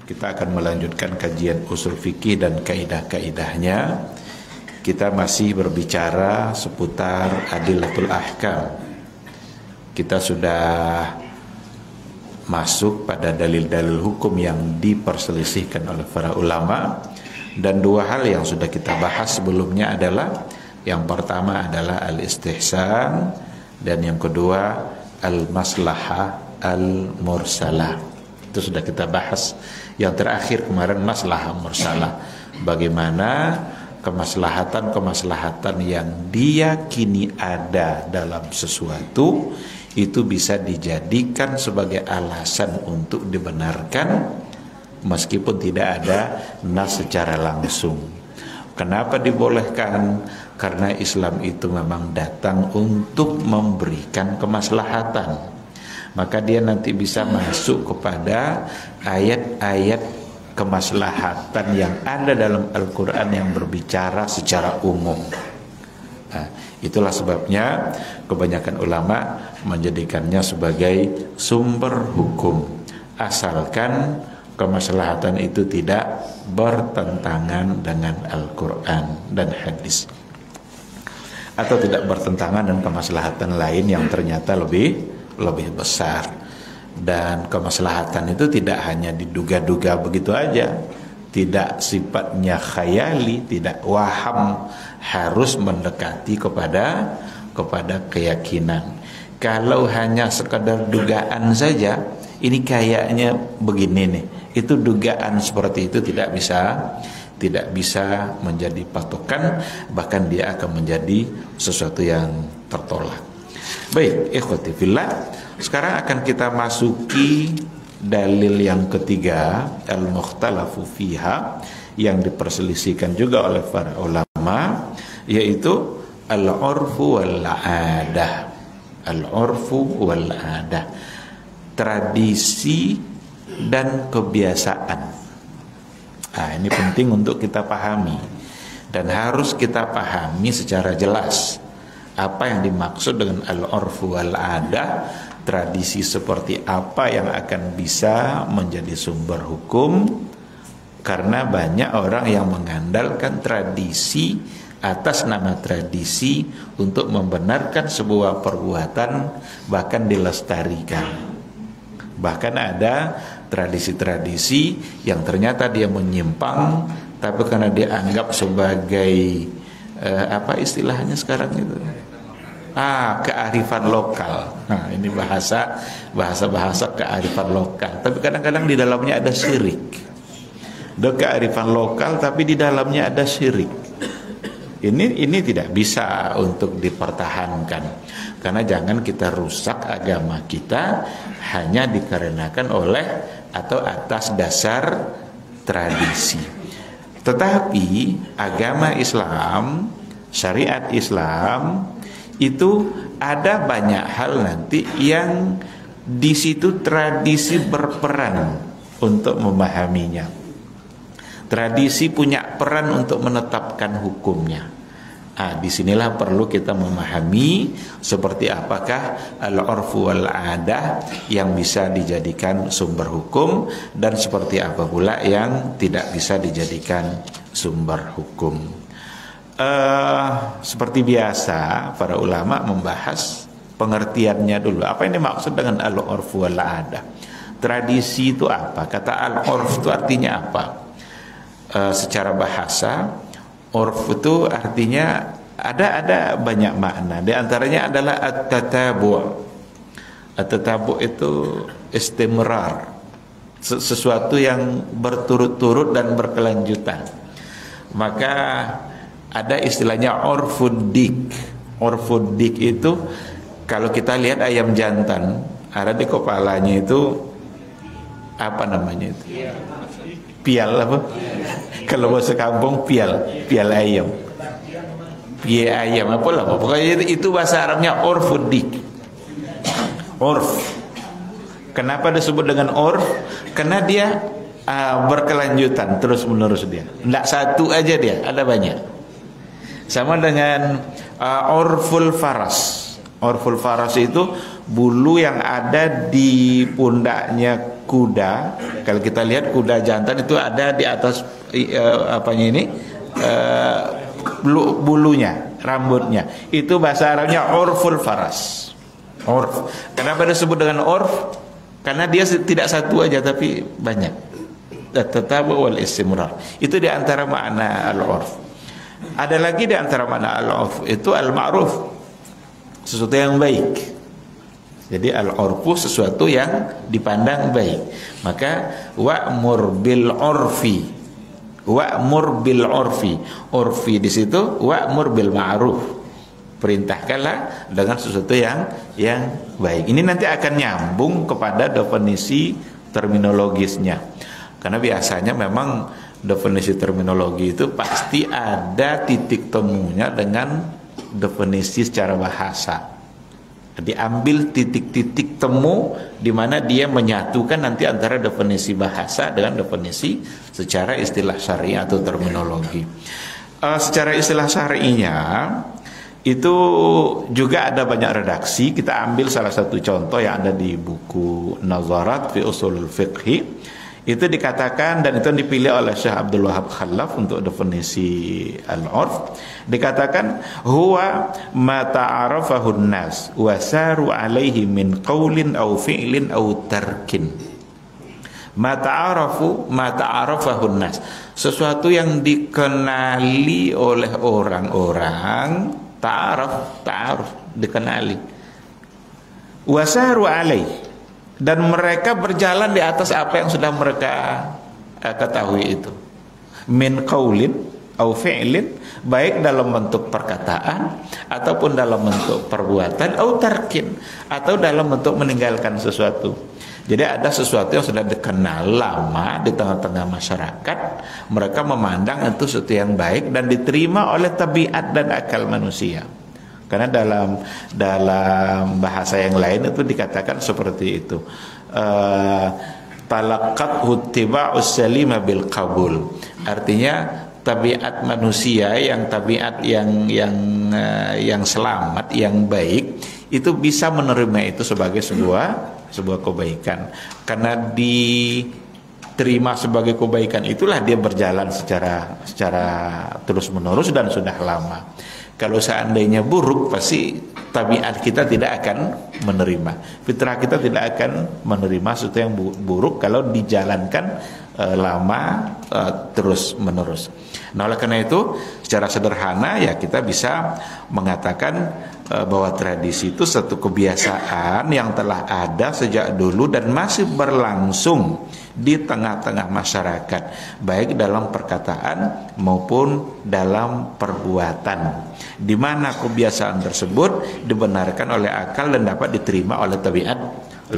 Kita akan melanjutkan kajian usul fikih dan kaidah-kaidahnya. Kita masih berbicara seputar adillatul ahkam. Kita sudah masuk pada dalil-dalil hukum yang diperselisihkan oleh para ulama. Dan dua hal yang sudah kita bahas sebelumnya adalah, yang pertama adalah al-istihsan, dan yang kedua al-maslahah al-mursalah. Itu sudah kita bahas. Yang terakhir kemarin maslahah mursalah, bagaimana kemaslahatan yang diyakini ada dalam sesuatu itu bisa dijadikan sebagai alasan untuk dibenarkan meskipun tidak ada nas secara langsung. Kenapa dibolehkan? Karena Islam itu memang datang untuk memberikan kemaslahatan. Maka dia nanti bisa masuk kepada ayat-ayat kemaslahatan yang ada dalam Al-Quran yang berbicara secara umum. Nah, itulah sebabnya kebanyakan ulama menjadikannya sebagai sumber hukum, asalkan kemaslahatan itu tidak bertentangan dengan Al-Quran dan hadis, atau tidak bertentangan dengan kemaslahatan lain yang ternyata lebih besar. Dan kemaslahatan itu tidak hanya diduga-duga begitu aja, tidak sifatnya khayali, tidak waham, harus mendekati kepada keyakinan. Kalau hanya sekadar dugaan saja, ini kayaknya begini nih, itu dugaan seperti itu tidak bisa menjadi patokan, bahkan dia akan menjadi sesuatu yang tertolak. Baik, ikhwati fillah, sekarang akan kita masuki dalil yang ketiga, al-mukhtalafu fiha, yang diperselisihkan juga oleh para ulama, yaitu al-urfu wal-adah. Al-urfu wal-adah, tradisi dan kebiasaan. Nah, ini penting untuk kita pahami, dan harus kita pahami secara jelas apa yang dimaksud dengan al-urfu wal-adah. Tradisi seperti apa yang akan bisa menjadi sumber hukum, karena banyak orang yang mengandalkan tradisi atas nama tradisi untuk membenarkan sebuah perbuatan, bahkan dilestarikan. Bahkan ada tradisi-tradisi yang ternyata dia menyimpang, tapi karena dia anggap sebagai apa istilahnya sekarang itu, kearifan lokal. Nah, ini bahasa kearifan lokal, tapi kadang-kadang di dalamnya ada syirik. Kearifan lokal tapi di dalamnya ada syirik. Ini tidak bisa untuk dipertahankan, karena jangan kita rusak agama kita hanya dikarenakan oleh atau atas dasar tradisi. Tetapi agama Islam, syariat Islam itu ada banyak hal nanti yang di situ tradisi berperan untuk memahaminya. Tradisi punya peran untuk menetapkan hukumnya. Disinilah perlu kita memahami seperti apakah al-urfu wal-adah yang bisa dijadikan sumber hukum, dan seperti apa pula yang tidak bisa dijadikan sumber hukum. Seperti biasa para ulama membahas pengertiannya dulu. Apa yang dimaksud dengan al-urfu wal-adah? Tradisi itu apa? Kata al-urf itu artinya apa? Secara bahasa, urf itu artinya ada banyak makna. Di antaranya adalah at-tatabu'. At-tatabu' itu istimrar, sesuatu yang berturut-turut dan berkelanjutan. Maka ada istilahnya urfudik. Urfudik itu kalau kita lihat ayam jantan, ada di kepalanya itu apa namanya itu? Pial apa? Kalau bahasa kampung pial ayam. Pial ayam apalah, pokoknya itu bahasa Arabnya urfudik. Urf. Kenapa disebut dengan urf? Karena dia berkelanjutan terus menerus dia. Tidak satu aja dia, ada banyak. Sama dengan urful faras. Urful faras itu bulu yang ada di pundaknya kuda. Kalau kita lihat kuda jantan itu ada di atas apanya ini bulunya, rambutnya. Itu bahasa Arabnya urful faras. Urf. Kenapa disebut dengan urf? Karena dia tidak satu aja tapi banyak. Tatabu wal istimrar. Itu di antara makna al-urf. Ada lagi di antara makna al-urf itu al-ma'ruf. Sesuatu yang baik. Jadi al-urfu sesuatu yang dipandang baik. Maka wa'mur bil urfi. Wa'mur bil urfi. Urfi di situ wa'mur bil ma'ruf. Perintahkanlah dengan sesuatu yang baik. Ini nanti akan nyambung kepada definisi terminologisnya. Karena biasanya memang definisi terminologi itu pasti ada titik temunya dengan definisi secara bahasa. Diambil titik-titik temu di mana dia menyatukan nanti antara definisi bahasa dengan definisi secara istilah syar'i atau terminologi. Secara istilah syar'inya itu juga ada banyak redaksi. Kita ambil salah satu contoh yang ada di buku Nazarat fi Ushul Fiqh. Itu dikatakan, dan itu dipilih oleh Syekh Abdul Wahab Khalaf untuk definisi al-urf. Dikatakan huwa ma ta'arafahu an-nas wa saru alaihi min qaulin aw fi'lin aw tarkin. Ma ta'arafahu an-nas, sesuatu yang dikenali oleh orang-orang. Ta'aruf dikenali. Wa saru alaihi, dan mereka berjalan di atas apa yang sudah mereka ketahui itu. Min qaulin au fi'lin, baik dalam bentuk perkataan ataupun dalam bentuk perbuatan, au tarkin, atau dalam bentuk meninggalkan sesuatu. Jadi ada sesuatu yang sudah dikenal lama di tengah-tengah masyarakat, mereka memandang itu sesuatu yang baik dan diterima oleh tabiat dan akal manusia. Karena dalam bahasa yang lain itu dikatakan seperti itu. Talaqqat huttiba'us salima bil qabul. Artinya tabiat manusia yang selamat, yang baik, itu bisa menerima itu sebagai sebuah kebaikan. Karena diterima sebagai kebaikan itulah dia berjalan secara terus-menerus dan sudah lama. Kalau seandainya buruk, pasti tabiat kita tidak akan menerima. Fitrah kita tidak akan menerima sesuatu yang buruk kalau dijalankan lama terus menerus. Nah, oleh karena itu secara sederhana ya kita bisa mengatakan bahwa tradisi itu satu kebiasaan yang telah ada sejak dulu dan masih berlangsung di tengah-tengah masyarakat, baik dalam perkataan maupun dalam perbuatan, di mana kebiasaan tersebut dibenarkan oleh akal dan dapat diterima oleh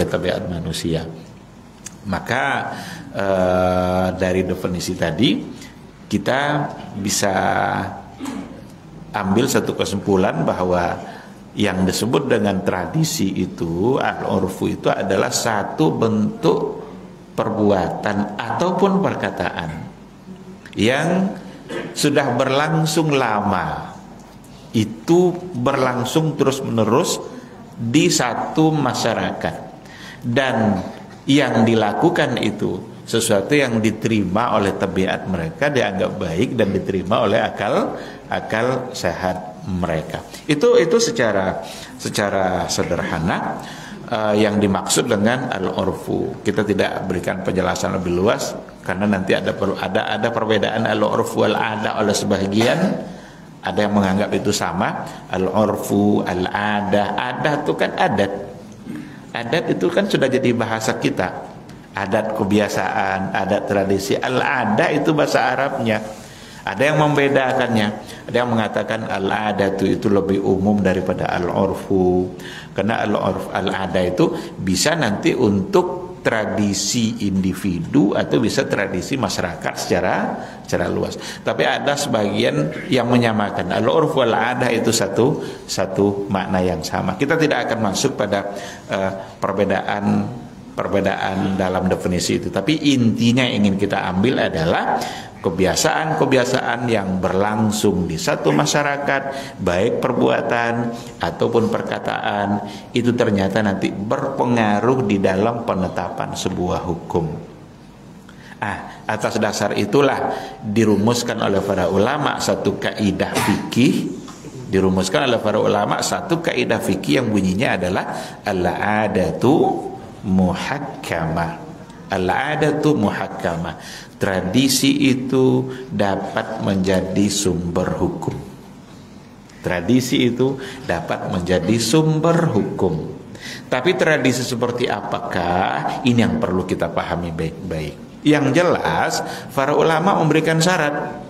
tabiat manusia. Maka dari definisi tadi kita bisa ambil satu kesimpulan bahwa yang disebut dengan tradisi itu, al-urfu itu adalah satu bentuk perbuatan ataupun perkataan yang sudah berlangsung lama, itu berlangsung terus-menerus di satu masyarakat, dan yang dilakukan itu sesuatu yang diterima oleh tabiat mereka, dianggap baik dan diterima oleh akal sehat mereka. Itu secara sederhana yang dimaksud dengan al-urfu. Kita tidak berikan penjelasan lebih luas karena nanti ada perbedaan al-urfu wal ada oleh sebagian. Ada yang menganggap itu sama. Al-urfu, al-ada, adat itu kan adat. Adat itu kan sudah jadi bahasa kita. Adat kebiasaan, adat tradisi. Al-ada itu bahasa Arabnya. Ada yang membedakannya. Ada yang mengatakan al-adatu itu lebih umum daripada al-urfu. Karena al-urf, al-ada itu bisa nanti untuk tradisi individu atau bisa tradisi masyarakat secara luas. Tapi ada sebagian yang menyamakan al-urf wal-ada itu satu makna yang sama. Kita tidak akan masuk pada perbedaan perbedaan dalam definisi itu. Tapi intinya yang ingin kita ambil adalah kebiasaan-kebiasaan yang berlangsung di satu masyarakat, baik perbuatan ataupun perkataan, itu ternyata nanti berpengaruh di dalam penetapan sebuah hukum. Atas dasar itulah dirumuskan oleh para ulama satu kaidah fikih, yang bunyinya adalah al-'adatu muhakkamah. Al-'adatu muhakkamah. Tradisi itu dapat menjadi sumber hukum. Tradisi itu dapat menjadi sumber hukum. Tapi tradisi seperti apakah? Ini yang perlu kita pahami baik-baik. Yang jelas, para ulama memberikan syarat.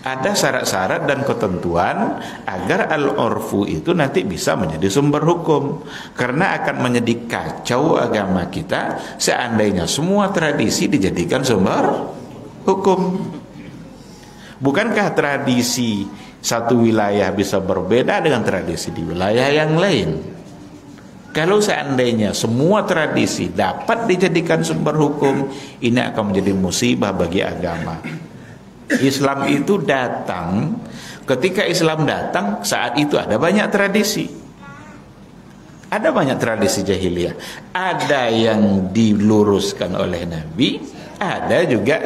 Ada syarat-syarat dan ketentuan agar al-urfu itu nanti bisa menjadi sumber hukum. Karena akan menjadi kacau agama kita seandainya semua tradisi dijadikan sumber hukum. Bukankah tradisi satu wilayah bisa berbeda dengan tradisi di wilayah yang lain? Kalau seandainya semua tradisi dapat dijadikan sumber hukum, ini akan menjadi musibah bagi agama. Islam itu datang, ketika Islam datang saat itu ada banyak tradisi. Ada banyak tradisi jahiliyah. Ada yang diluruskan oleh Nabi, ada juga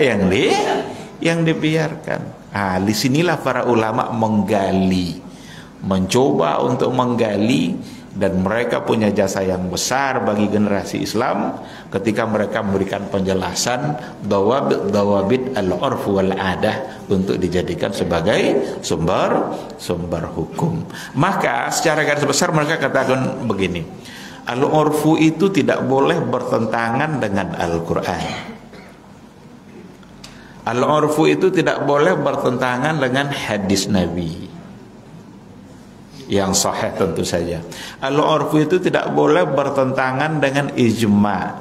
yang dibiarkan. Di sinilah para ulama mencoba untuk menggali, dan mereka punya jasa yang besar bagi generasi Islam ketika mereka memberikan penjelasan dawabit al-urf wal adah untuk dijadikan sebagai sumber hukum. Maka secara garis besar mereka katakan begini, al-urfu itu tidak boleh bertentangan dengan Al-Quran. Al-urfu itu tidak boleh bertentangan dengan hadis Nabi yang sahih tentu saja. Al-urfu itu tidak boleh bertentangan dengan ijma',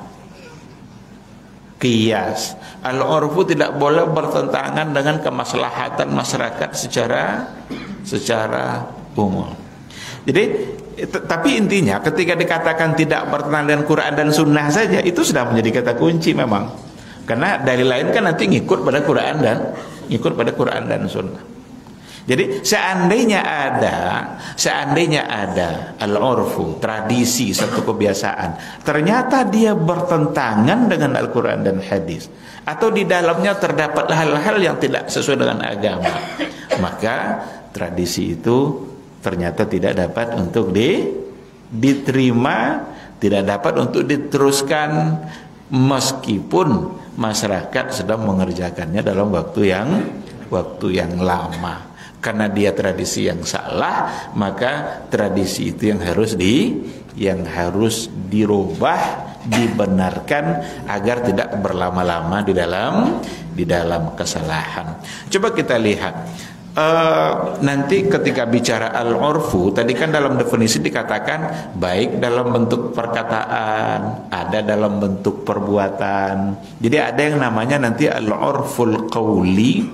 qiyas. Al-urfu tidak boleh bertentangan dengan kemaslahatan masyarakat secara umum. Jadi tapi intinya ketika dikatakan tidak bertentangan dengan Quran dan Sunnah saja, itu sudah menjadi kata kunci memang. Karena dalil lain kan nanti ngikut pada Quran dan Sunnah. Jadi seandainya ada al-urfu, tradisi, satu kebiasaan, ternyata dia bertentangan dengan Al-Quran dan hadis, atau di dalamnya terdapat hal-hal yang tidak sesuai dengan agama, maka tradisi itu ternyata tidak dapat untuk diterima, tidak dapat untuk diteruskan, meskipun masyarakat sedang mengerjakannya dalam waktu yang lama. Karena dia tradisi yang salah, maka tradisi itu yang harus dirubah, dibenarkan agar tidak berlama-lama di dalam kesalahan. Coba kita lihat nanti ketika bicara al-urfu, tadi kan dalam definisi dikatakan baik dalam bentuk perkataan, ada dalam bentuk perbuatan. Jadi ada yang namanya nanti al-urful qawli,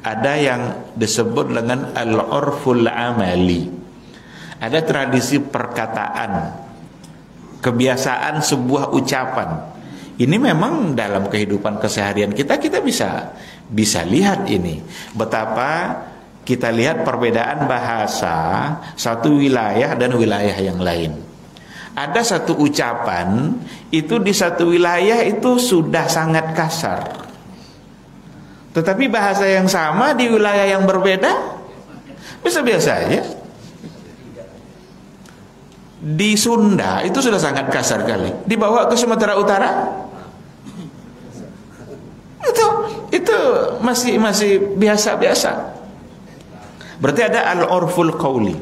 ada yang disebut dengan al-urful amali. Ada tradisi perkataan, kebiasaan sebuah ucapan. Ini memang dalam kehidupan keseharian kita bisa lihat ini. Betapa kita lihat perbedaan bahasa satu wilayah dan wilayah yang lain. Ada satu ucapan itu di satu wilayah itu sudah sangat kasar, tetapi bahasa yang sama di wilayah yang berbeda biasa-biasa aja. Di Sunda itu sudah sangat kasar kali, dibawa ke Sumatera Utara itu masih biasa-biasa. Berarti ada al-urful qawli,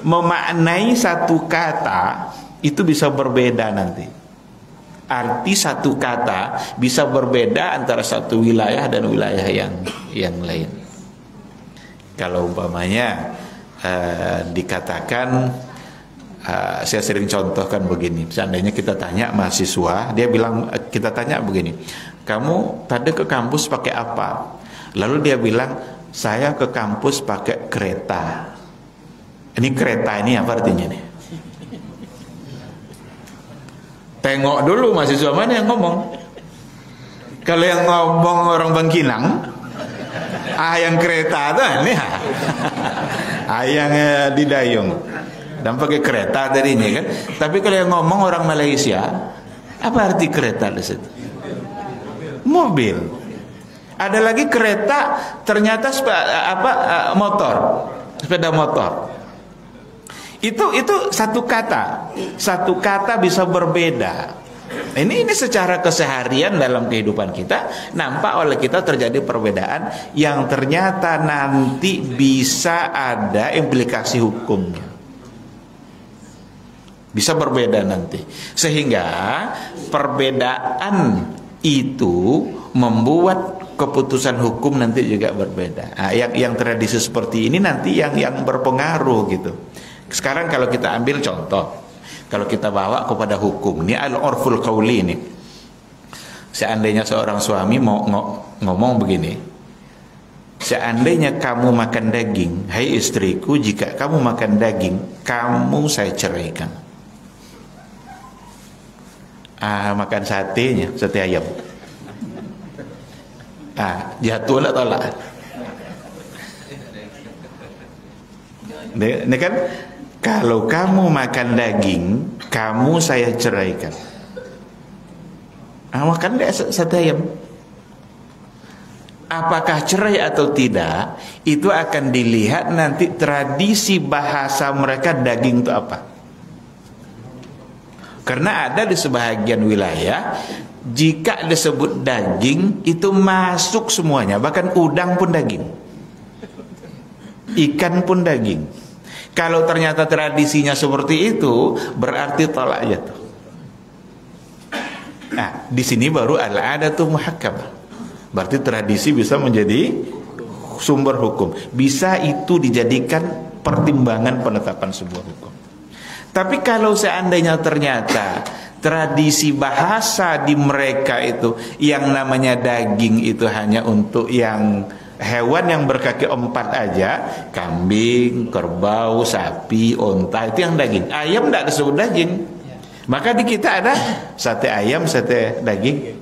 memaknai satu kata itu bisa berbeda nanti. Arti satu kata bisa berbeda antara satu wilayah dan wilayah yang lain. Kalau umpamanya dikatakan, saya sering contohkan begini, seandainya kita tanya mahasiswa, kita tanya begini, kamu tadi ke kampus pakai apa? Lalu dia bilang, saya ke kampus pakai kereta. Ini kereta ini apa artinya nih? Tengok dulu mahasiswa mana yang ngomong. Kalau yang ngomong orang Bangkinang, yang kereta tuh nih, yang di Dayung, dan pakai kereta tadinya kan. Tapi kalau yang ngomong orang Malaysia, apa arti kereta di situ? Mobil. Ada lagi kereta, ternyata motor, sepeda motor. Itu satu kata bisa berbeda. Ini secara keseharian dalam kehidupan kita nampak oleh kita terjadi perbedaan yang ternyata nanti bisa ada implikasi hukumnya. Bisa berbeda nanti. Sehingga perbedaan itu membuat keputusan hukum nanti juga berbeda. Nah, yang tradisi seperti ini nanti yang berpengaruh gitu. Sekarang kalau kita ambil contoh, kalau kita bawa kepada hukum, ini al-urful qawli ini. Seandainya seorang suami mau ngomong begini, seandainya kamu makan daging, hai istriku, jika kamu makan daging, kamu saya ceraikan. Makan satenya, sate ayam. Jatuh lah tolak. Ini kan, kalau kamu makan daging, kamu saya ceraikan. Makan sate ayam. Apakah cerai atau tidak, itu akan dilihat nanti tradisi bahasa mereka daging itu apa. Karena ada di sebahagian wilayah, jika disebut daging, itu masuk semuanya. Bahkan udang pun daging, ikan pun daging. Kalau ternyata tradisinya seperti itu, berarti tolak jatuh. Nah, di sini baru al-'adatu muhakkamah. Berarti tradisi bisa menjadi sumber hukum. Bisa itu dijadikan pertimbangan penetapan sebuah hukum. Tapi kalau seandainya ternyata tradisi bahasa di mereka itu yang namanya daging itu hanya untuk yang hewan yang berkaki 4 aja, kambing, kerbau, sapi, onta, itu yang daging. Ayam tidak disebut daging. Maka di kita ada sate ayam, sate daging.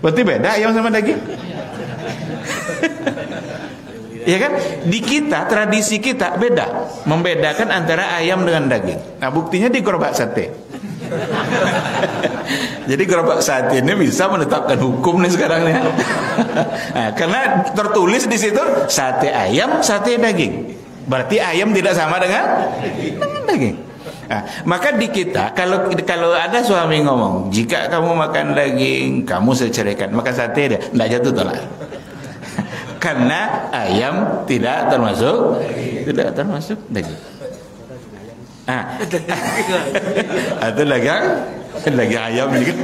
Berarti beda ayam sama daging. Ya kan? Di kita, tradisi kita beda, membedakan antara ayam dengan daging. Nah, buktinya di gerobak sate. Jadi gerobak sate ini bisa menetapkan hukum nih sekarang nih. Nah, karena tertulis di situ sate ayam, sate daging. Berarti ayam tidak sama dengan daging. Nah, maka di kita kalau ada suami ngomong, jika kamu makan daging, kamu saya ceraikan. Makan sate dia tidak jatuh tolak. Karena ayam tidak termasuk daging. Atau lagi ayam juga.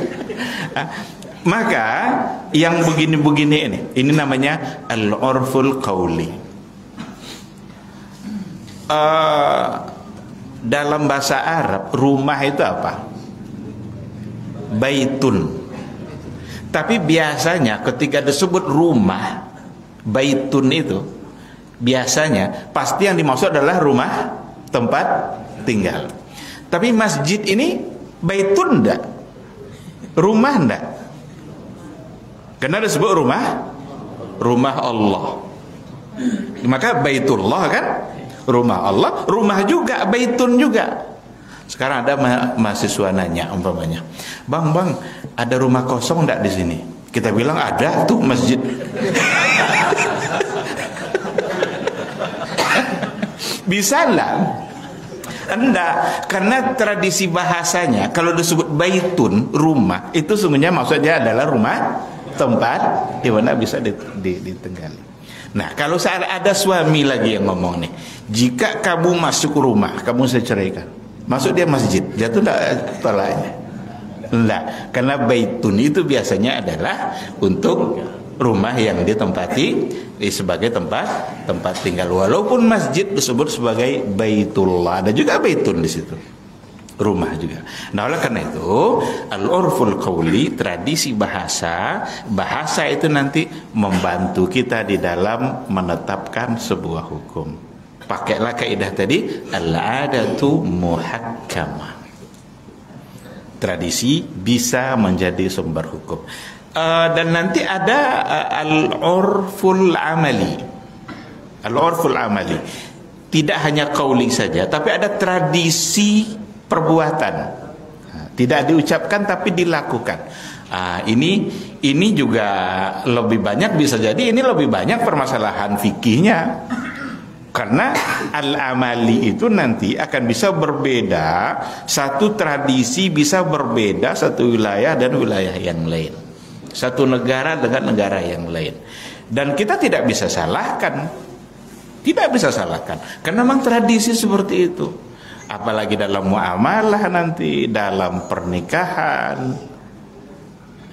Maka yang begini-begini ini namanya al-urful qawli. Dalam bahasa Arab, rumah itu apa? Baitun. Tapi biasanya ketika disebut rumah, baitun itu biasanya pasti yang dimaksud adalah rumah tempat tinggal. Tapi masjid ini baitun enggak? Rumah enggak? Karena disebut rumah Allah. Maka baitullah kan rumah Allah, rumah juga baitun juga. Sekarang ada mahasiswa nanya umpamanya, "Bang, ada rumah kosong enggak di sini?" Kita bilang ada tuh masjid. Bisa lah. Enggak, karena tradisi bahasanya kalau disebut baitun, rumah, itu sungguhnya maksudnya adalah rumah tempat di mana bisa ditinggali. Nah, kalau ada suami lagi yang ngomong nih, jika kamu masuk rumah, kamu saya ceraikan. Masuk dia masjid, jatuh enggak tolaknya? Enggak, karena baitun itu biasanya adalah untuk rumah yang ditempati sebagai tempat tinggal. Walaupun masjid disebut sebagai baitullah, ada juga baitun di situ, rumah juga. Nah, oleh karena itu al-urful qawli, tradisi bahasa itu nanti membantu kita di dalam menetapkan sebuah hukum. Pakailah kaidah tadi al-'adatu muhakkamah. tradisi bisa menjadi sumber hukum. Dan nanti ada al-urful amali. Al-urful amali. Tidak hanya qauli saja, tapi ada tradisi perbuatan. Tidak diucapkan tapi dilakukan. Ini juga lebih banyak, bisa jadi ini lebih banyak permasalahan fikihnya. Karena al-amali itu nanti akan bisa berbeda, satu tradisi bisa berbeda satu wilayah dan wilayah yang lain, satu negara dengan negara yang lain. Dan kita tidak bisa salahkan, karena memang tradisi seperti itu. Apalagi dalam muamalah nanti, dalam pernikahan.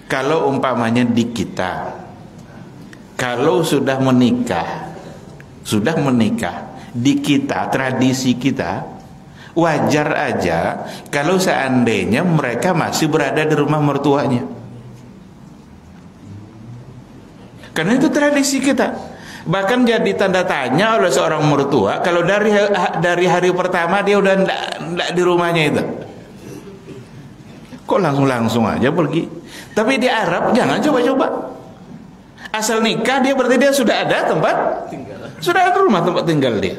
Kalau umpamanya di kita, kalau sudah menikah di kita, tradisi kita, wajar aja kalau seandainya mereka masih berada di rumah mertuanya, karena itu tradisi kita. Bahkan jadi tanda tanya oleh seorang mertua kalau dari hari pertama dia udah ndak di rumahnya itu. Kok langsung aja pergi? Tapi di Arab jangan coba-coba. Asal nikah dia berarti dia sudah ada tempat tinggal. Sudah ada rumah tempat tinggal dia.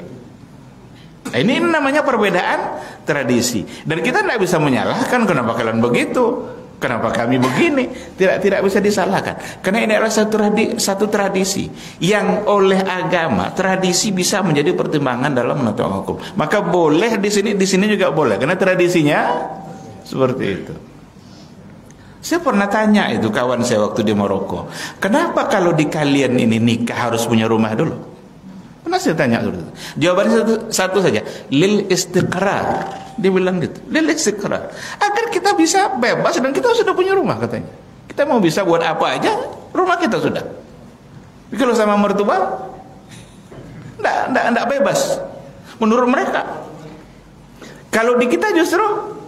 Nah, ini namanya perbedaan tradisi. Dan kita tidak bisa menyalahkan kenapa kalian begitu, kenapa kami begini. Tidak bisa disalahkan. Karena ini adalah satu tradisi yang oleh agama, tradisi bisa menjadi pertimbangan dalam menentukan hukum. Maka boleh di sini juga boleh karena tradisinya seperti itu. Saya pernah tanya itu kawan saya waktu di Maroko, kenapa kalau di kalian ini nikah harus punya rumah dulu? Pernah saya tanya dulu. Jawabannya satu saja, lil istiqrar. Dia bilang gitu, lil istiqrar. Agar kita bisa bebas dan kita sudah punya rumah katanya. Kita mau bisa buat apa aja, rumah kita sudah. Tapi kalau sama mertua, enggak bebas. Menurut mereka. Kalau di kita justru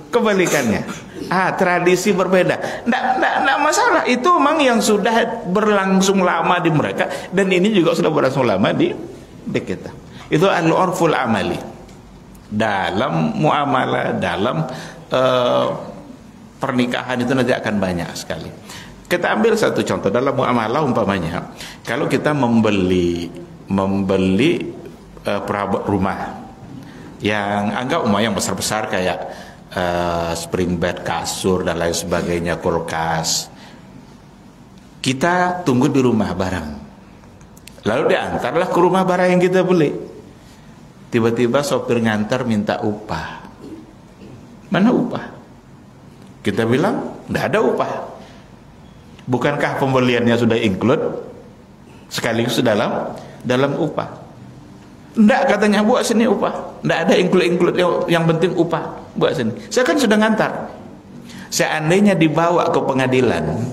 kebalikannya. Tradisi berbeda. Enggak masalah. Itu memang yang sudah berlangsung lama di mereka dan ini juga sudah berlangsung lama di kita. Itu al-urful amali. Dalam muamalah, dalam pernikahan itu nanti akan banyak sekali. Kita ambil satu contoh dalam muamalah umpamanya, kalau kita membeli perabot rumah yang anggap yang besar-besar kayak spring bed, kasur dan lain sebagainya, kulkas. Kita tunggu di rumah barang. Lalu diantarlah ke rumah barang yang kita beli. Tiba-tiba sopir ngantar minta upah. Mana upah? Kita bilang, tidak ada upah. Bukankah pembeliannya sudah include sekaligus dalam upah? Tidak, katanya, buat sini upah. Tidak ada include, yang penting upah. Buat sini. Saya kan sudah ngantar. Seandainya dibawa ke pengadilan,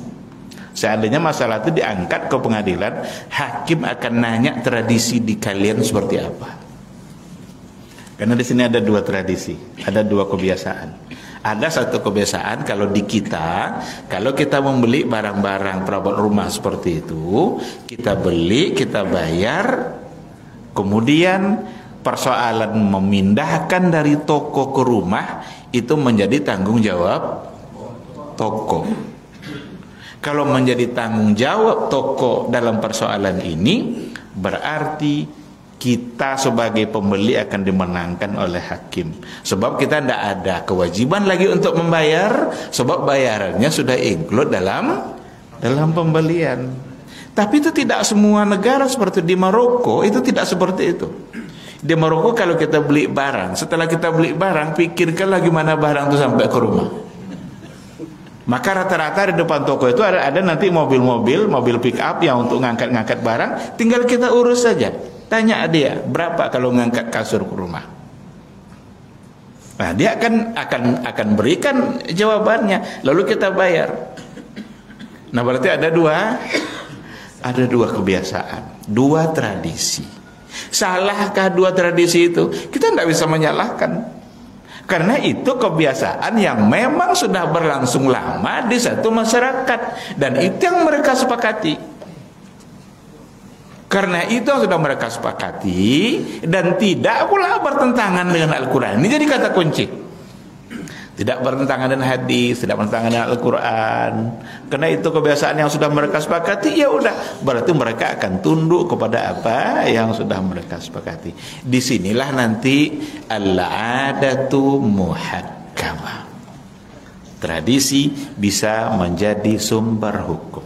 seandainya masalah itu diangkat ke pengadilan, hakim akan nanya tradisi di kalian seperti apa. Karena di sini ada dua tradisi, ada dua kebiasaan. Ada satu kebiasaan kalau di kita, kalau kita membeli barang-barang perabot rumah seperti itu, kita beli, kita bayar, kemudian persoalan memindahkan dari toko ke rumah itu menjadi tanggung jawab toko. Kalau menjadi tanggung jawab toko dalam persoalan ini, berarti kita sebagai pembeli akan dimenangkan oleh hakim. Sebab kita tidak ada kewajiban lagi untuk membayar, sebab bayarannya sudah include dalam pembelian. Tapi itu tidak semua negara seperti di Maroko, itu tidak seperti itu. Di Maroko kalau kita beli barang, setelah kita beli barang, pikirkanlah gimana barang itu sampai ke rumah. Maka rata-rata di depan toko itu ada nanti mobil pick up yang untuk ngangkat-ngangkat barang, tinggal kita urus saja. Tanya dia, berapa kalau ngangkat kasur ke rumah? Nah, dia akan berikan jawabannya, lalu kita bayar. Nah, berarti ada dua kebiasaan, dua tradisi. Salahkah dua tradisi itu? Kita tidak bisa menyalahkan. Karena itu kebiasaan yang memang sudah berlangsung lama di satu masyarakat. Dan itu yang mereka sepakati. Karena itu yang sudah mereka sepakati. Dan tidak pula bertentangan dengan Al-Quran. Ini jadi kata kunci. Tidak bertentangan dengan hadis, tidak bertentangan dengan Al-Quran. Karena itu kebiasaan yang sudah mereka sepakati, ya udah, berarti mereka akan tunduk kepada apa yang sudah mereka sepakati. Disinilah nanti al-adatu muhakkamah. Tradisi bisa menjadi sumber hukum.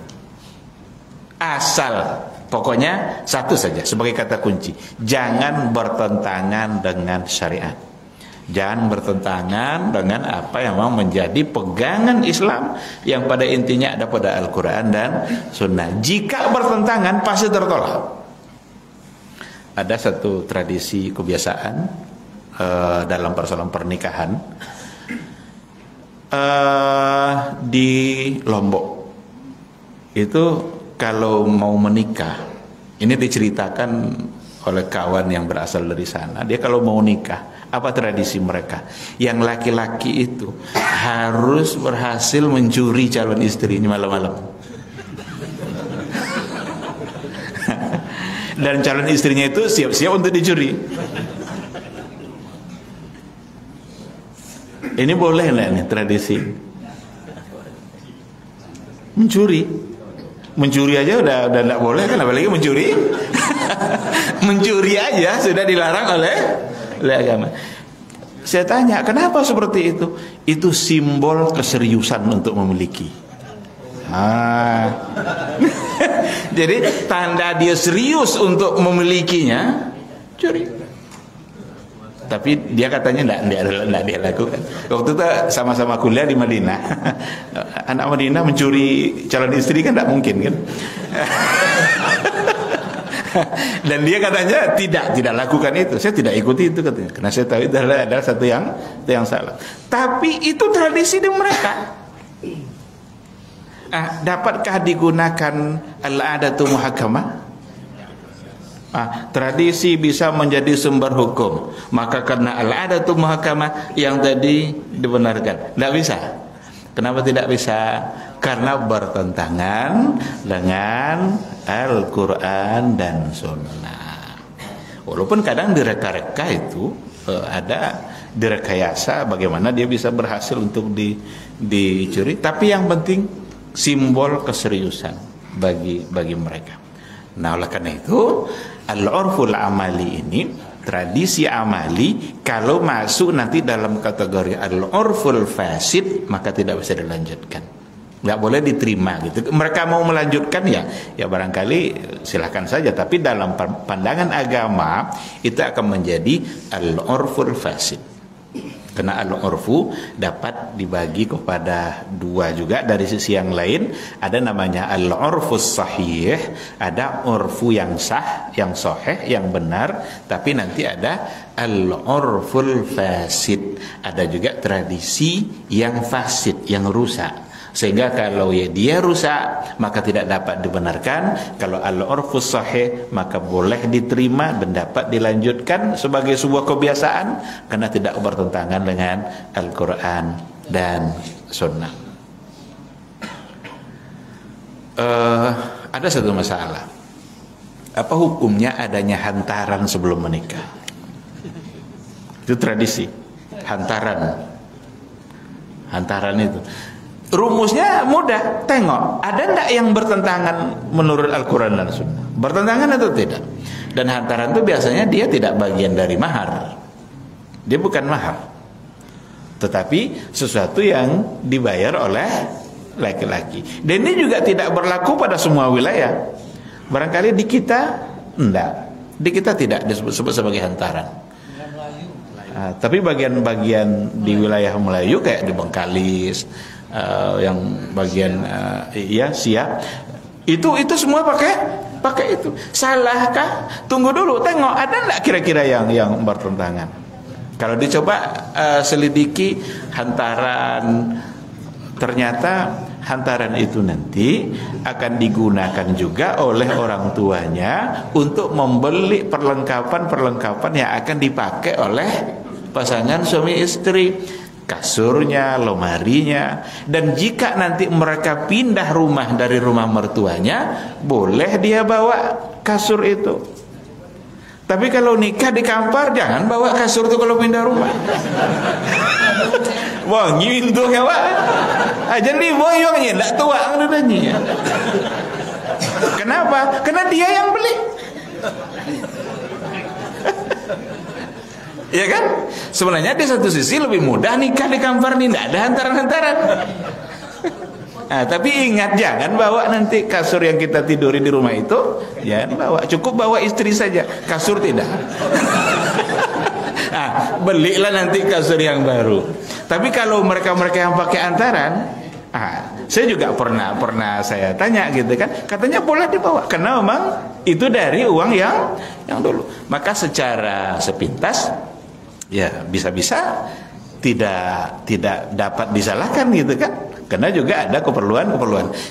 Asal, pokoknya satu saja sebagai kata kunci, jangan bertentangan dengan syariat. Jangan bertentangan dengan apa yang memang menjadi pegangan Islam yang pada intinya ada pada Al-Quran dan Sunnah. Jika bertentangan pasti tertolak. Ada satu tradisi kebiasaan dalam persoalan pernikahan di Lombok. Itu kalau mau menikah, ini diceritakan oleh kawan yang berasal dari sana. Dia kalau mau nikah, apa tradisi mereka? Yang laki-laki itu harus berhasil mencuri calon istrinya malam-malam. Dan calon istrinya itu siap-siap untuk dicuri. Ini boleh nggak nih tradisi? Mencuri aja udah nggak boleh kan, apalagi mencuri. Mencuri aja sudah dilarang oleh agama. Saya tanya, kenapa seperti itu? Itu simbol keseriusan untuk memiliki. Jadi tanda dia serius untuk memilikinya, curi. Tapi dia katanya enggak dia lakukan. Waktu itu sama-sama kuliah di Madinah. Anak Madinah mencuri calon istri kan enggak mungkin kan. Dan dia katanya tidak lakukan itu. Saya tidak ikuti itu katanya, karena saya tahu itu adalah satu yang salah. Tapi itu tradisi di mereka. Dapatkah digunakan al-adatu muhakkamah? Tradisi bisa menjadi sumber hukum. Maka karena al-adatu muhakkamah yang tadi dibenarkan. Tidak bisa. Kenapa tidak bisa? Karena bertentangan dengan Al-Quran dan Sunnah. Walaupun kadang direka-reka itu ada direkayasa bagaimana dia bisa berhasil untuk dicuri, tapi yang penting simbol keseriusan bagi mereka. Nah, oleh karena itu al-urful amali ini, tradisi amali, kalau masuk nanti dalam kategori al-urful fasid, maka tidak bisa dilanjutkan. Nggak boleh diterima gitu. Mereka mau melanjutkan ya barangkali silahkan saja, tapi dalam pandangan agama itu akan menjadi al-urful fasid. Karena al-urfu dapat dibagi kepada dua juga dari sisi yang lain. Ada namanya al-urfus sahih, ada urfu yang sah, yang sahih, yang benar, tapi nanti ada al-urful fasid. Ada juga tradisi yang fasid, yang rusak. Sehingga kalau dia rusak maka tidak dapat dibenarkan. Kalau al-urfus sahih maka boleh diterima dan dapat dilanjutkan sebagai sebuah kebiasaan karena tidak bertentangan dengan Al-Quran dan Sunnah. Ada satu masalah. Apa hukumnya adanya hantaran sebelum menikah? Itu tradisi. Hantaran itu rumusnya mudah. Tengok, ada enggak yang bertentangan menurut Al-Quran dan Sunnah? Bertentangan atau tidak? Dan hantaran itu biasanya dia tidak bagian dari mahar. Dia bukan mahar, tetapi sesuatu yang dibayar oleh laki-laki. Dan ini juga tidak berlaku pada semua wilayah. Barangkali di kita enggak. Di kita tidak disebut sebagai hantaran. Tapi bagian-bagian di wilayah Melayu kayak di Bengkalis, yang bagian Siak, itu semua pakai itu. Salahkah? Tunggu dulu, tengok ada enggak kira-kira yang bertentangan. Kalau dicoba selidiki hantaran, ternyata hantaran itu nanti akan digunakan juga oleh orang tuanya untuk membeli perlengkapan yang akan dipakai oleh pasangan suami istri. Kasurnya, lemarinya. Dan jika nanti mereka pindah rumah dari rumah mertuanya, boleh dia bawa kasur itu. Tapi kalau nikah di Kampar, jangan bawa kasur tuh kalau pindah rumah. Wangi itu kawan. Jadi boyongnya enggak tua adanya. Kenapa? Karena dia yang beli. Ya kan? Sebenarnya di satu sisi lebih mudah nikah di Kampar nih, enggak ada hantaran-hantaran. Nah, tapi ingat jangan bawa nanti kasur yang kita tiduri di rumah itu, jangan bawa, cukup bawa istri saja, kasur tidak. Nah, belilah nanti kasur yang baru. Tapi kalau mereka-mereka yang pakai antaran, saya juga pernah saya tanya gitu kan, katanya boleh dibawa karena memang itu dari uang yang dulu. Maka secara sepintas ya bisa-bisa tidak dapat disalahkan gitu kan. Karena juga ada keperluan.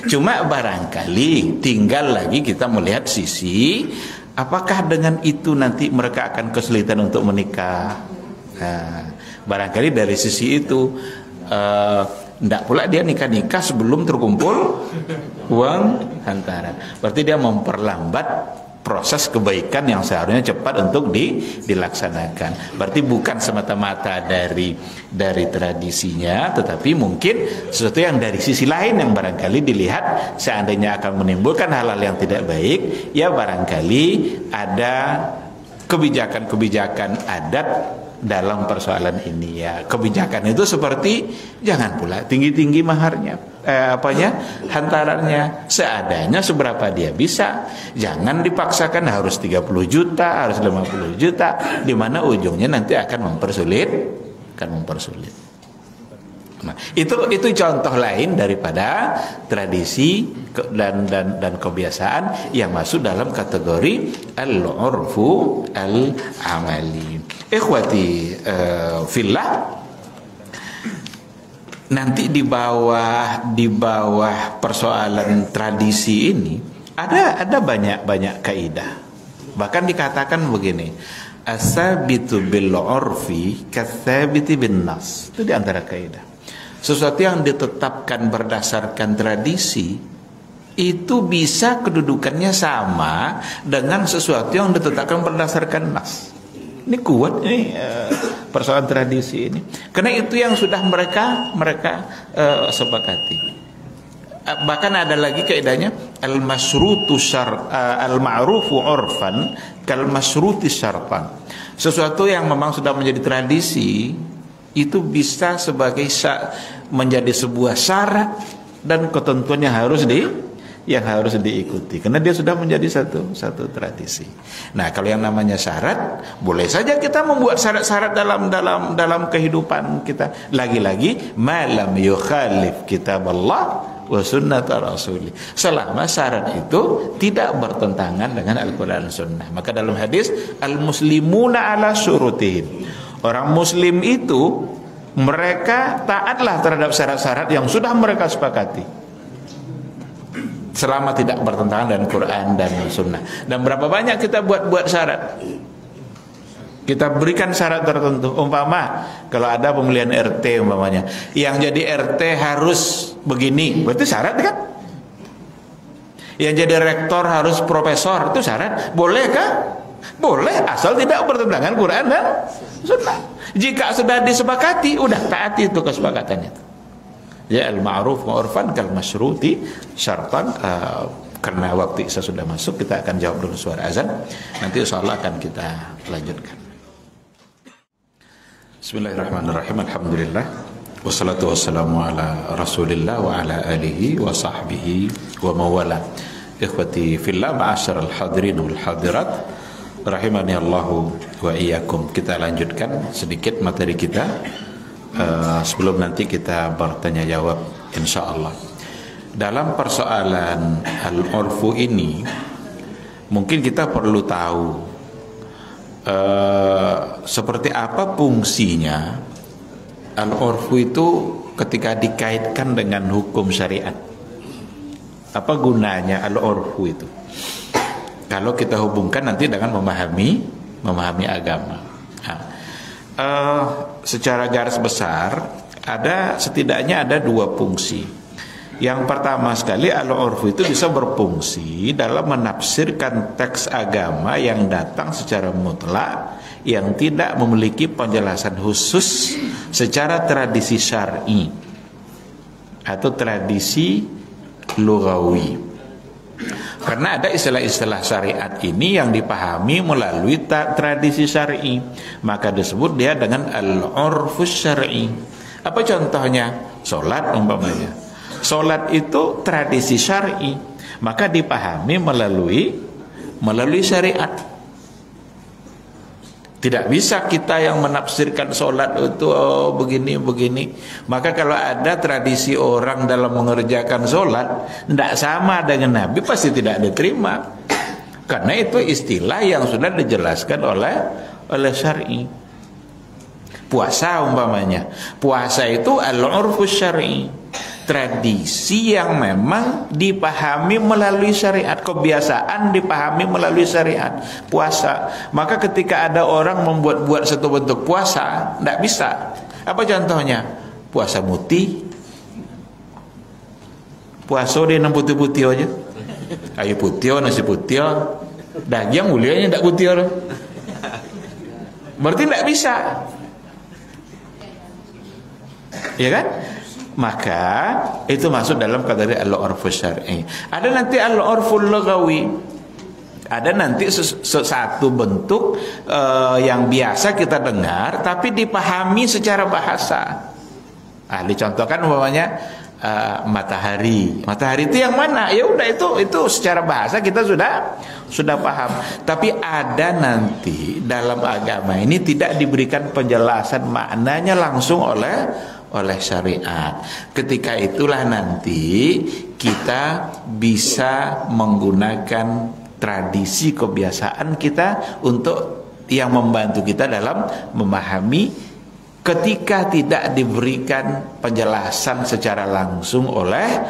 Cuma barangkali tinggal lagi kita melihat sisi apakah dengan itu nanti mereka akan kesulitan untuk menikah. Nah, barangkali dari sisi itu tidak pula dia nikah sebelum terkumpul uang hantaran. Berarti dia memperlambat proses kebaikan yang seharusnya cepat untuk dilaksanakan. Berarti bukan semata-mata dari tradisinya, tetapi mungkin sesuatu yang dari sisi lain yang barangkali dilihat seandainya akan menimbulkan hal-hal yang tidak baik, ya barangkali ada kebijakan-kebijakan adat dalam persoalan ini ya. Kebijakan itu seperti jangan pula tinggi-tinggi maharnya, hantarannya, seadanya seberapa dia bisa. Jangan dipaksakan harus 30 juta, harus 50 juta, di mana ujungnya nanti akan mempersulit. Nah, itu contoh lain daripada tradisi dan kebiasaan yang masuk dalam kategori al-urfu al-amali. Ikhwati fillah, nanti di bawah persoalan tradisi ini ada banyak kaidah. Bahkan dikatakan begini, as-sabitu bil urfi katsabiti bin nas. Itu di antara kaidah. Sesuatu yang ditetapkan berdasarkan tradisi itu bisa kedudukannya sama dengan sesuatu yang ditetapkan berdasarkan nas. Ini kuat ini persoalan tradisi ini. Karena itu yang sudah mereka sepakati. Bahkan ada lagi kaidahnya al-masrutu al-ma'rufu urfan kal masruti syartan. Sesuatu yang memang sudah menjadi tradisi itu bisa sebagai menjadi sebuah syarat dan ketentuan yang harus diikuti karena dia sudah menjadi satu tradisi. Nah, kalau yang namanya syarat, boleh saja kita membuat syarat-syarat dalam kehidupan kita. Lagi-lagi malam yukhalif kitab Allah wa sunnat Rasulih. Selama syarat itu tidak bertentangan dengan Al-Quran dan Sunnah. Maka dalam hadis al-muslimuna ala syurutihim. Orang muslim itu mereka taatlah terhadap syarat-syarat yang sudah mereka sepakati, selama tidak bertentangan dengan Quran dan Sunnah. Dan berapa banyak kita buat syarat, kita berikan syarat tertentu. Umpama kalau ada pemilihan RT umpamanya, yang jadi RT harus begini, berarti syarat kan? Yang jadi rektor harus profesor, itu syarat. Bolehkah? Boleh, asal tidak bertentangan Quran dan Sunnah. Jika sudah disepakati, udah taati itu kesepakatan itu. Ya, al-ma'ruf ma'rufan kal masyruti syartan. Karena waktu Isya sudah masuk, kita akan jawab dulu suara azan. Nanti insyaallah akan kita lanjutkan. Bismillahirrahmanirrahim. Alhamdulillah wassalatu wassalamu ala Rasulillah wa ala alihi wa sahbihi wa mawala. Ikhwati fillah, ma'asyiral hadirin wal hadirat, rahimani Allahu wa iyyakum. Kita lanjutkan sedikit materi kita sebelum nanti kita bertanya jawab insyaallah. Dalam persoalan al-urfu ini mungkin kita perlu tahu seperti apa fungsinya al-urfu itu ketika dikaitkan dengan hukum syariat. Apa gunanya al-urfu itu kalau kita hubungkan nanti dengan memahami agama. Secara garis besar setidaknya ada dua fungsi. Yang pertama sekali, al-urfu itu bisa berfungsi dalam menafsirkan teks agama yang datang secara mutlak, yang tidak memiliki penjelasan khusus secara tradisi syar'i atau tradisi lughawi. Karena ada istilah-istilah syariat ini yang dipahami melalui tradisi syar'i, maka disebut dia dengan al-urfus syar'i. Apa contohnya? Salat umpamanya. Salat itu tradisi syar'i, maka dipahami melalui syariat. Tidak bisa kita yang menafsirkan salat itu begini. Maka kalau ada tradisi orang dalam mengerjakan salat tidak sama dengan Nabi, pasti tidak diterima. Karena itu istilah yang sudah dijelaskan oleh syar'i. Puasa umpamanya. Puasa itu al-urfus syar'i. Tradisi yang memang dipahami melalui syariat, kebiasaan dipahami melalui syariat. Puasa, maka ketika ada orang membuat satu bentuk puasa, tidak bisa. Apa contohnya? Puasa muti, puasa dia putih-putih aja. Ayo putih, nasi putih, daging mulianya tidak putih. Berarti tidak bisa, ya kan? Maka itu masuk dalam kategori al-urfus syar'i. Ada nanti al-urful lughawi. Ada nanti satu bentuk yang biasa kita dengar tapi dipahami secara bahasa. Dicontohkan umpamanya matahari. Matahari itu yang mana? Ya udah itu secara bahasa kita sudah paham. Tapi ada nanti dalam agama ini tidak diberikan penjelasan maknanya langsung oleh syariat. Ketika itulah nanti kita bisa menggunakan tradisi kebiasaan kita untuk yang membantu kita dalam memahami. Ketika tidak diberikan penjelasan secara langsung oleh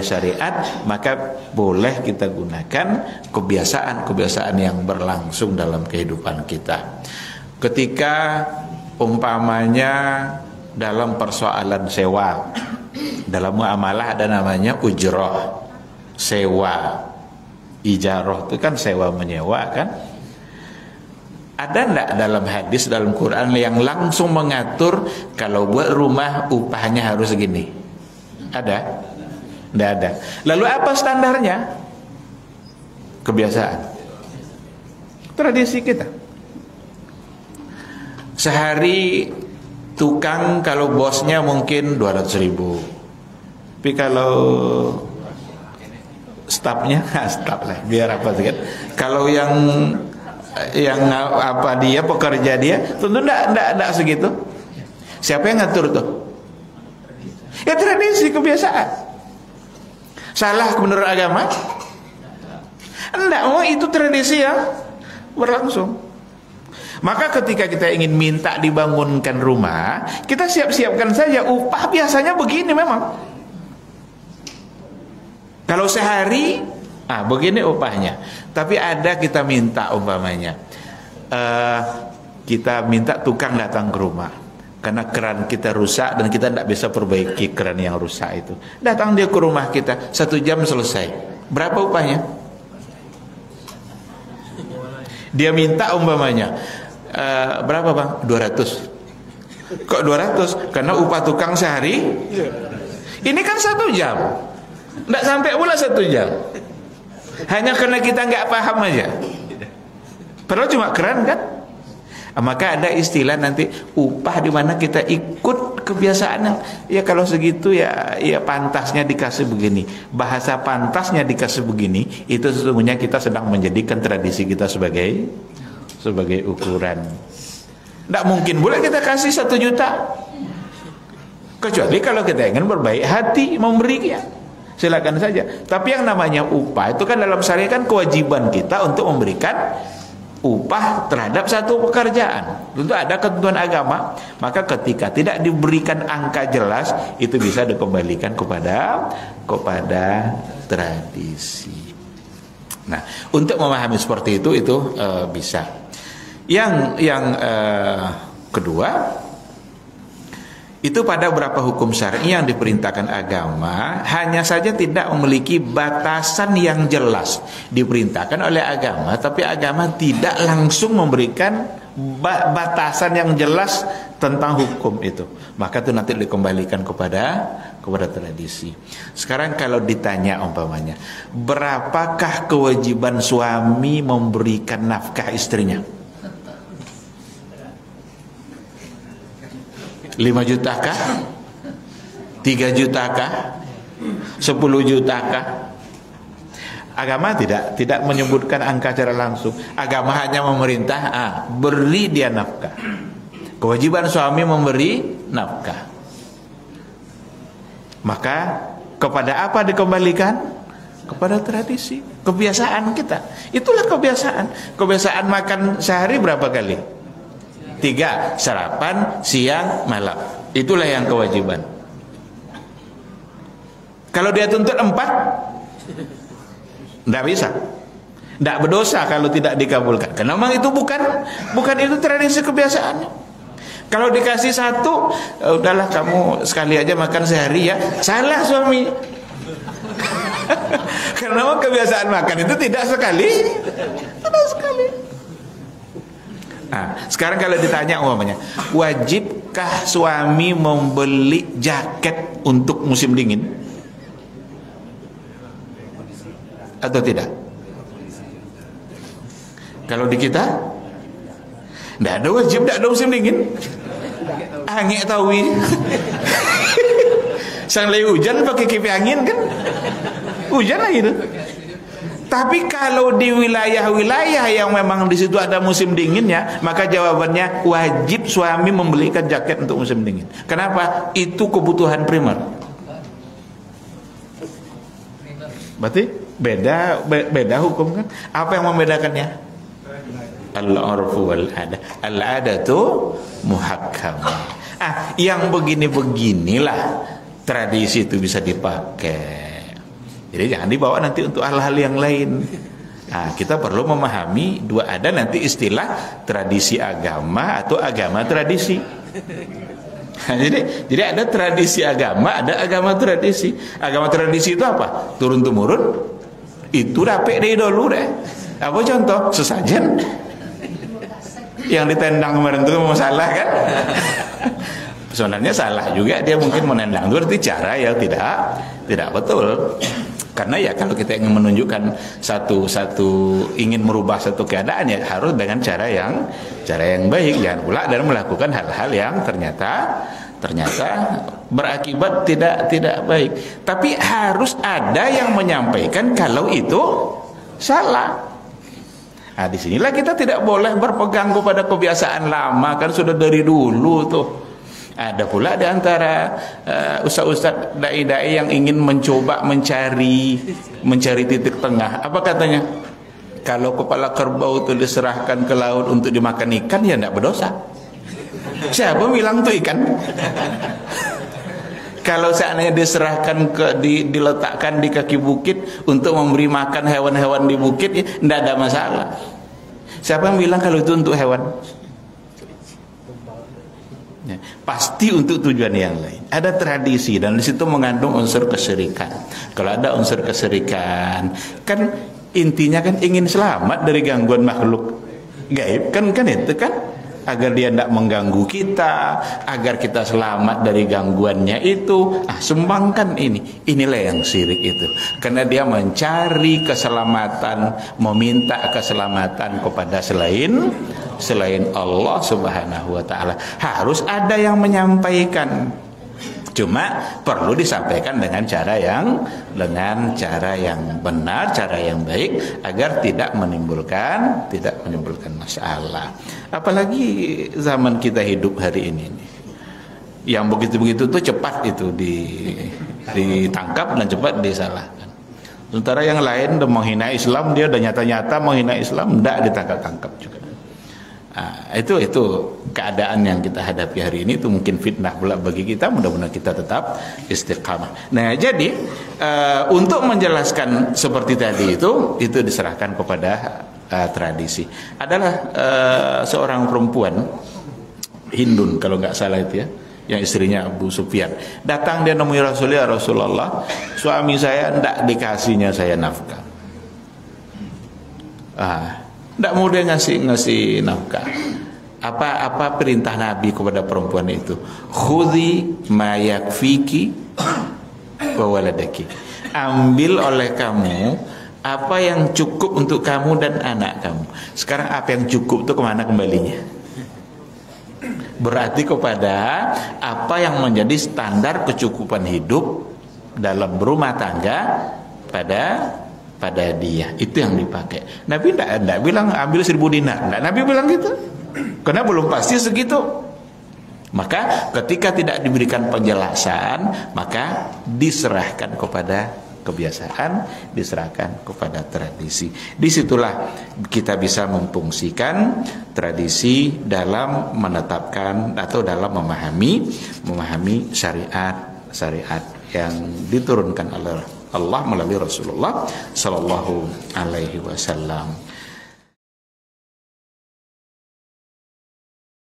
syariat, maka boleh kita gunakan kebiasaan-kebiasaan yang berlangsung dalam kehidupan kita. Ketika umpamanya dalam persoalan sewa, dalam muamalah ada namanya ujroh, sewa. Ijarah itu kan sewa menyewa kan. Ada enggak dalam hadis, dalam Quran yang langsung mengatur kalau buat rumah upahnya harus segini? Ada? Enggak ada. Lalu apa standarnya? Kebiasaan, tradisi kita. Sehari tukang kalau bosnya mungkin 200.000, tapi kalau stafnya staf lah biar apa sih kan. Kalau yang apa dia pekerja dia tentu enggak segitu. Siapa yang ngatur tuh? Ya tradisi, kebiasaan. Salah menurut agama? Enggak, itu tradisi yang berlangsung. Maka ketika kita ingin minta dibangunkan rumah, kita siap-siapkan saja upah biasanya begini memang. Kalau sehari, begini upahnya. Tapi ada kita minta umpamanya, kita minta tukang datang ke rumah karena keran kita rusak dan kita tidak bisa perbaiki keran yang rusak itu. Datang dia ke rumah kita, 1 jam selesai. Berapa upahnya? Dia minta umpamanya berapa bang? 200. Kok 200? Karena upah tukang sehari. Ini kan 1 jam. Tidak sampai pula 1 jam. Hanya karena kita nggak paham aja. Padahal cuma keran kan. Maka ada istilah nanti upah di mana kita ikut kebiasaan yang ya kalau segitu ya pantasnya dikasih begini. Bahasa pantasnya dikasih begini itu sesungguhnya kita sedang menjadikan tradisi kita sebagai ukuran. Tidak mungkin boleh kita kasih 1 juta. Kecuali kalau kita ingin berbaik hati memberinya, silakan saja. Tapi yang namanya upah itu kan dalam syariat kan kewajiban kita untuk memberikan upah terhadap satu pekerjaan. Tentu ada ketentuan agama. Maka ketika tidak diberikan angka jelas, itu bisa dikembalikan kepada tradisi. Nah, untuk memahami seperti itu bisa. Yang kedua, Itu pada beberapa hukum syar'i yang diperintahkan agama hanya saja tidak memiliki batasan yang jelas. Diperintahkan oleh agama, tapi agama tidak langsung memberikan batasan yang jelas tentang hukum itu. Maka itu nanti dikembalikan kepada tradisi. Sekarang kalau ditanya umpamanya, berapakah kewajiban suami memberikan nafkah istrinya? 5 juta kah? 3 juta kah? 10 juta kah? Agama tidak menyebutkan angka secara langsung. Agama hanya memerintah, beri dia nafkah. Kewajiban suami memberi nafkah. Maka kepada apa dikembalikan? Kepada tradisi, kebiasaan kita. Itulah kebiasaan. Kebiasaan makan sehari berapa kali? 3, sarapan, siang, malam. Itulah yang kewajiban. Kalau dia tuntut 4, tidak bisa. Tidak berdosa kalau tidak dikabulkan. Karena memang itu bukan itu tradisi kebiasaannya. Kalau dikasih 1, udahlah kamu sekali aja makan sehari ya. Salah suami. Karena memang kebiasaan makan itu tidak sekali. Tidak sekali. Nah, sekarang kalau ditanya umpamanya, wajibkah suami membeli jaket untuk musim dingin? Atau tidak? Kalau di kita, tidak ada wajib, tidak ada musim dingin. Angin tawi. Sang lagi hujan pakai kipas angin kan? Hujan lagi itu. Tapi kalau di wilayah-wilayah yang memang di situ ada musim dinginnya, maka jawabannya wajib suami membelikan jaket untuk musim dingin. Kenapa? Itu kebutuhan primer. Berarti beda hukum kan? Apa yang membedakannya? Al-urfu wal ada. Al-adatu muhakkamah. Yang begini-beginilah tradisi itu bisa dipakai. Jadi jangan dibawa nanti untuk hal-hal yang lain. Nah, kita perlu memahami ada nanti istilah tradisi agama atau agama tradisi. Nah, jadi ada tradisi agama, ada agama tradisi. Agama tradisi itu apa? Turun temurun. Itu rapik dari dulu deh. Apa contoh? Sesajen. Yang ditendang kemarin itu masalah kan? Sebenarnya salah juga, dia mungkin menendang. Itu berarti cara yang tidak betul. Karena ya kalau kita ingin menunjukkan ingin merubah satu keadaan, ya harus dengan cara yang baik, jangan pula dan melakukan hal-hal yang ternyata berakibat tidak baik. Tapi harus ada yang menyampaikan kalau itu salah. Nah, disinilah kita tidak boleh berpegang kepada kebiasaan lama, kan sudah dari dulu tuh. Ada pula di antara ustaz-ustaz dai-dai yang ingin mencoba mencari titik tengah. Apa katanya? Kalau kepala kerbau itu diserahkan ke laut untuk dimakan ikan, ya tidak berdosa. Siapa bilang itu ikan? Kalau seandainya diserahkan diletakkan di kaki bukit untuk memberi makan hewan-hewan di bukit, ya tidak ada masalah. Siapa yang bilang kalau itu untuk hewan? Ya, pasti untuk tujuan yang lain. Ada tradisi dan di situ mengandung unsur kesyirikan. Kalau ada unsur kesyirikan, kan intinya kan ingin selamat dari gangguan makhluk gaib, kan itu kan, agar dia tidak mengganggu kita, agar kita selamat dari gangguannya itu. Sumbangkan inilah yang syirik itu, karena dia mencari keselamatan, meminta keselamatan kepada selain Allah Subhanahu wa ta'ala. Harus ada yang menyampaikan, cuma perlu disampaikan dengan cara yang benar, cara yang baik, agar tidak menimbulkan masalah. Apalagi zaman kita hidup hari ini, yang begitu-begitu tuh cepat itu ditangkap dan cepat disalahkan. Sementara yang lain udah menghina Islam, dia udah nyata-nyata menghina Islam, tidak ditangkap-tangkap juga. Itu keadaan yang kita hadapi hari ini. Itu mungkin fitnah pula bagi kita. Mudah-mudahan kita tetap istiqamah. Nah, jadi untuk menjelaskan seperti tadi itu diserahkan kepada tradisi. Adalah seorang perempuan Hindun kalau nggak salah itu ya, yang istrinya Abu Sufyan. Datang dia nemui Rasulullah, Rasulullah, suami saya ndak dikasihnya saya nafkah. Ndak mau dia ngasih nafkah. Apa perintah Nabi kepada perempuan itu? Khudhi ma yakfiki wa waladaki. Ambil oleh kamu apa yang cukup untuk kamu dan anak kamu. Sekarang apa yang cukup itu kemana kembalinya? Berarti kepada apa yang menjadi standar kecukupan hidup dalam berumah tangga pada dia. Itu yang dipakai. Nabi tidak bilang ambil 1.000 dinar. Nabi bilang gitu. Karena belum pasti segitu. Maka ketika tidak diberikan penjelasan, maka diserahkan kepada kebiasaan, diserahkan kepada tradisi. Disitulah kita bisa memfungsikan tradisi dalam menetapkan atau dalam memahami syariat yang diturunkan oleh Allah melalui Rasulullah Sallallahu Alaihi Wasallam.